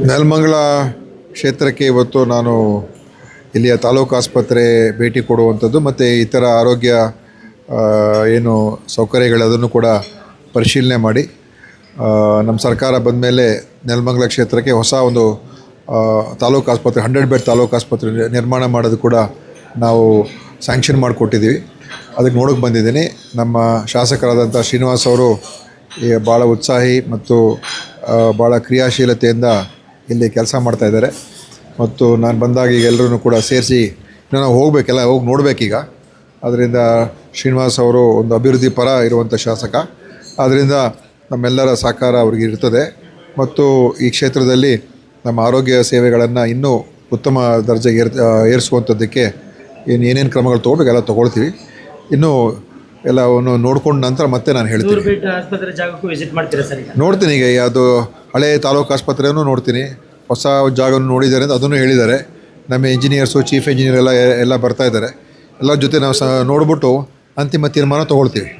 ನೆಲಮಂಗಲ ಕ್ಷೇತ್ರಕ್ಕೆ ಇವತ್ತು ನಾನು ಇಲ್ಲಿಯ ತಾಲೂಕು ಆಸ್ಪತ್ರೆ ಭೇಟಿ ಕೊಡುವಂಥದ್ದು ಮತ್ತು ಇತರ ಆರೋಗ್ಯ ಏನು ಸೌಕರ್ಯಗಳದನ್ನು ಕೂಡ ಪರಿಶೀಲನೆ ಮಾಡಿ ನಮ್ಮ ಸರ್ಕಾರ ಬಂದ ಮೇಲೆ ನೆಲಮಂಗಲ ಕ್ಷೇತ್ರಕ್ಕೆ ಹೊಸ ಒಂದು ತಾಲೂಕು ಆಸ್ಪತ್ರೆ 100 ಬೆಡ್ ತಾಲೂಕು ಆಸ್ಪತ್ರೆ ನಿರ್ಮಾಣ ಮಾಡೋದು ಕೂಡ ನಾವು ಸ್ಯಾಂಕ್ಷನ್ ಮಾಡಿಕೊಟ್ಟಿದ್ದೀವಿ. ಅದಕ್ಕೆ ನೋಡೋಕೆ ಬಂದಿದ್ದೀನಿ. ನಮ್ಮ ಶಾಸಕರಾದಂಥ ಶ್ರೀನಿವಾಸ್ ಅವರು ಭಾಳ ಉತ್ಸಾಹಿ ಮತ್ತು ಭಾಳ ಕ್ರಿಯಾಶೀಲತೆಯಿಂದ ಇಲ್ಲಿ ಕೆಲಸ ಮಾಡ್ತಾಯಿದ್ದಾರೆ. ಮತ್ತು ನಾನು ಬಂದಾಗ ಈಗ ಎಲ್ಲರೂ ಕೂಡ ಸೇರಿಸಿ ನಾವು ಹೋಗಬೇಕೆಲ್ಲ ಹೋಗಿ ನೋಡಬೇಕೀಗ. ಅದರಿಂದ ಶ್ರೀನಿವಾಸ್ ಅವರು ಒಂದು ಅಭಿವೃದ್ಧಿ ಪರ ಇರುವಂಥ ಶಾಸಕ. ಆದ್ದರಿಂದ ನಮ್ಮೆಲ್ಲರ ಸಹಕಾರ ಅವ್ರಿಗೆ ಇರ್ತದೆ. ಮತ್ತು ಈ ಕ್ಷೇತ್ರದಲ್ಲಿ ನಮ್ಮ ಆರೋಗ್ಯ ಸೇವೆಗಳನ್ನು ಇನ್ನೂ ಉತ್ತಮ ದರ್ಜೆಗೆ ಏರಿಸುವಂಥದ್ದಕ್ಕೆ ಏನೇನು ಕ್ರಮಗಳು ತೊಗೋಬೇಕೆಲ್ಲ ತೊಗೊಳ್ತೀವಿ. ಇನ್ನೂ ಎಲ್ಲವನ್ನು ನೋಡ್ಕೊಂಡು ನಂತರ ಮತ್ತೆ ನಾನು ಹೇಳ್ತೀನಿ. ಆಸ್ಪತ್ರೆ ಜಾಗಕ್ಕೂ ವಿಸಿಟ್ ಮಾಡ್ತೀರಾ ಸರ್? ನೋಡ್ತೀನಿ. ಈಗ ಅದು ಹಳೆ ತಾಲೂಕು ಆಸ್ಪತ್ರೆಯನ್ನು ನೋಡ್ತೀನಿ. ಹೊಸ ಜಾಗವನ್ನು ನೋಡಿದ್ದಾರೆ ಅಂತ ಅದನ್ನು ಹೇಳಿದ್ದಾರೆ. ನಮ್ಮ ಇಂಜಿನಿಯರ್ಸು, ಚೀಫ್ ಇಂಜಿನಿಯರ್ ಎಲ್ಲ ಬರ್ತಾಯಿದ್ದಾರೆ. ಎಲ್ಲರ ಜೊತೆ ನಾವು ನೋಡ್ಬಿಟ್ಟು ಅಂತಿಮ ತೀರ್ಮಾನ ತೊಗೊಳ್ತೀವಿ.